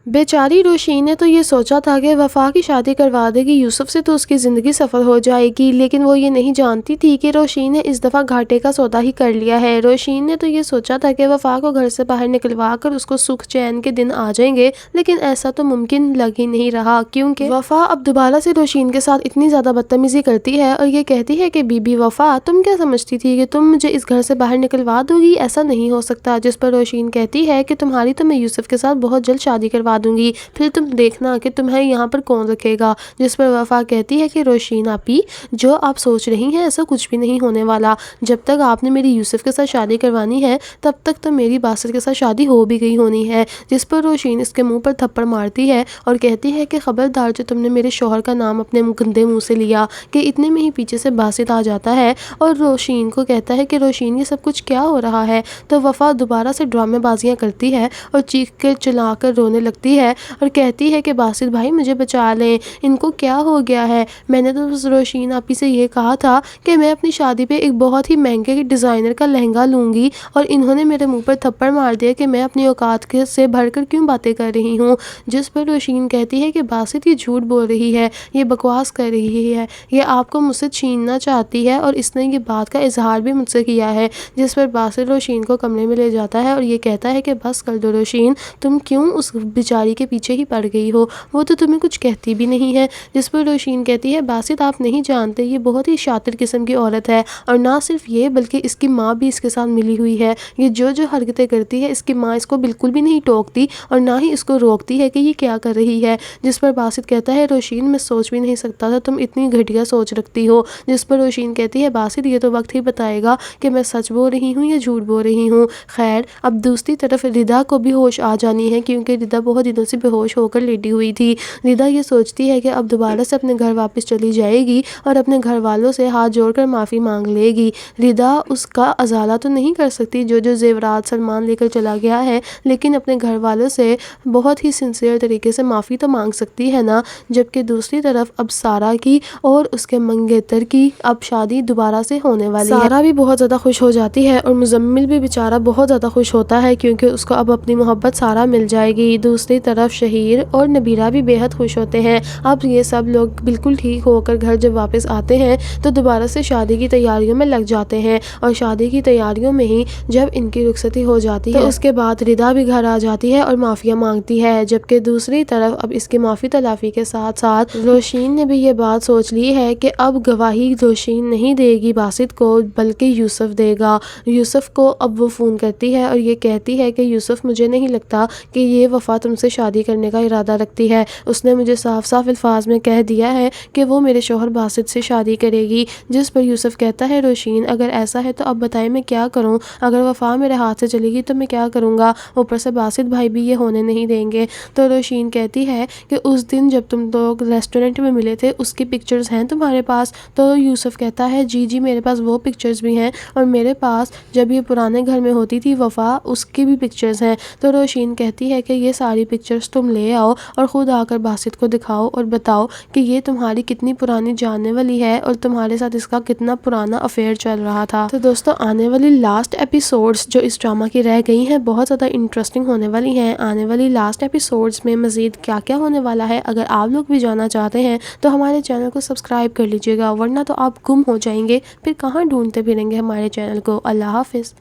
बेचारी रोशीन ने तो ये सोचा था कि वफा की शादी करवा देगी यूसुफ से तो उसकी ज़िंदगी सफल हो जाएगी, लेकिन वो ये नहीं जानती थी कि रोशीन ने इस दफ़ा घाटे का सौदा ही कर लिया है। रोशीन ने तो ये सोचा था कि वफा को घर से बाहर निकलवा कर उसको सुख चैन के दिन आ जाएंगे, लेकिन ऐसा तो मुमकिन लग ही नहीं रहा, क्योंकि वफा अब दोबारा से रोशीन के साथ इतनी ज़्यादा बदतमीज़ी करती है और ये कहती है कि बीबी वफा, तुम क्या समझती थी कि तुम मुझे इस घर से बाहर निकलवा दोगी? ऐसा नहीं हो सकता। जिस पर रोशीन कहती है कि तुम्हारी तो मैं यूसुफ के साथ बहुत जल्द शादी करवा दूंगी, फिर तुम देखना कि तुम्हें यहाँ पर कौन रखेगा। जिस पर वफा कहती है कि रोशीन आपी, जो आप सोच रही हैं ऐसा कुछ भी नहीं होने वाला। जब तक आपने मेरी यूसुफ के साथ शादी करवानी है तब तक तो मेरी बासित के साथ शादी हो भी गई होनी है। जिस पर रोशीन इसके मुंह पर थप्पड़ मारती है और कहती है कि खबरदार, जो तुमने मेरे शौहर का नाम अपने गंदे मुंह से लिया। कि इतने में ही पीछे से बासित आ जाता है और रोशीन को कहता है कि रोशीन ये सब कुछ क्या हो रहा है। तो वफा दोबारा से ड्रामेबाजियाँ करती है और चीख कर चिल्ला कर रोने लगती है और कहती है कि बासित भाई मुझे बचा लें, इनको क्या हो गया है। मैंने तो उस रोशीन आपी से ये कहा था कि मैं अपनी शादी पे एक बहुत ही महंगे डिज़ाइनर का लहंगा लूँगी और इन्होंने मेरे मुंह पर थप्पड़ मार दिया कि मैं अपनी औकात के से भरकर क्यों बातें कर रही हूँ। जिस पर रोशीन कहती है कि बासित ये झूठ बोल रही है, ये बकवास कर रही है, ये आपको मुझसे छीनना चाहती है और इसने ये बात का इजहार भी मुझसे किया है। जिस पर बासित रोशीन को कमरे में ले जाता है और ये कहता है कि बस कर दो रोशीन, तुम क्यों उस बेचारी के पीछे ही पड़ गई हो, वो तो तुम्हें कुछ कहती भी नहीं है। जिस पर रोशीन कहती है बासित आप नहीं जानते, ये बहुत ही शातिर किस्म की औरत है और ना सिर्फ ये बल्कि इसकी माँ भी इसके साथ मिली हुई है। ये जो जो हरकतें करती है इसकी माँ इसको बिल्कुल भी नहीं टोकती और ना ही इसको रोकती है कि ये क्या कर रही है। जिस पर बासित कहता है रोशीन मैं सोच भी नहीं सकता था तुम इतनी घटिया सोच रखती हो। जिस पर रोशीन कहती है बासित ये तो वक्त ही बताएगा कि मैं सच बोल रही हूँ या झूठ बोल रही हूँ। खैर अब दूसरी तरफ रिदा को भी होश आ जानी है, क्योंकि रिदा बहुत दिनों से बेहोश होकर लेटी हुई थी। रिदा ये सोचती है कि अब दोबारा से अपने घर वापस चली जाएगी और अपने घर वालों से हाथ जोड़कर माफ़ी मांग लेगी। रिदा उसका अजाला तो नहीं कर सकती जो जो जेवरात सलमान लेकर चला गया है, लेकिन अपने घर वालों से बहुत ही सिंसियर तरीके से माफ़ी तो मांग सकती है ना। जबकि दूसरी तरफ अब सारा की और उसके मंगेतर की अब शादी दोबारा से होने वाली है। सारा भी बहुत ज़्यादा खुश हो जाती है और मुजम्मिल भी बेचारा बहुत ज़्यादा खुश होता है, क्योंकि उसको अब अपनी मोहब्बत सारा मिल जाएगी। दूसरी तरफ शहीर और नबीरा भी बेहद खुश होते हैं। अब ये सब लोग बिल्कुल ठीक होकर घर जब वापस आते हैं तो दोबारा से शादी की तैयारियों में लग जाते हैं और शादी की तैयारियों में ही जब इनकी रुखसती हो जाती है तो उसके बाद रिदा भी घर आ जाती है और माफ़िया मांगती है। जबकि दूसरी तरफ अब इसकी माफ़ी तलाफ़ी के साथ साथ रोशीन ने भी ये बात सोच ली है कि अब गवाही रोशीन नहीं देगी बासित को, बल्कि यूसुफ देगा। यूसुफ को अब वो फ़ोन करती है और ये कहती है कि यूसुफ मुझे नहीं लगता कि ये वफ़ा तुमसे शादी करने का इरादा रखती है। उसने मुझे साफ साफ अल्फाज में कह दिया है कि वो मेरे शौहर बासित से शादी करेगी। जिस पर यूसुफ कहता है रोशीन अगर ऐसा है तो अब बताएं मैं क्या करूं, अगर वफ़ा मेरे हाथ से चलेगी तो मैं क्या करूंगा, ऊपर से बासित भाई भी ये होने नहीं देंगे। तो रोशीन कहती है कि उस दिन जब तुम लोग रेस्टोरेंट में मिले थे उसकी पिक्चर्स हैं तुम्हारे पास। तो यूसुफ कहता है जी जी मेरे पास वो पिक्चर्स भी हैं और मेरे पास जब ये पुराने घर में होती थी वफ़ा उसकी भी पिक्चर्स हैं। तो रोशीन कहती है कि ये सारी पिक्चर्स तुम ले आओ और ख़ुद आकर बासित को दिखाओ और बताओ कि ये तुम्हारी कितनी पुरानी जानने वाली है और तुम्हारे साथ इसका कितना पुराना अफेयर चल रहा था। तो दोस्तों आने वाली लास्ट एपिसोड्स जो इस ड्रामा की रह गई हैं बहुत ज़्यादा इंटरेस्टिंग होने वाली हैं। आने वाली लास्ट एपिसोड्स में मज़ीद क्या क्या होने वाला है अगर आप लोग भी जानना चाहते हैं तो हमारे चैनल को सब्सक्राइब कर लीजिएगा, वरना तो आप गुम हो जाएंगे, फिर कहाँ ढूंढते फिरेंगे हमारे चैनल को। अल्लाह हाफिज़।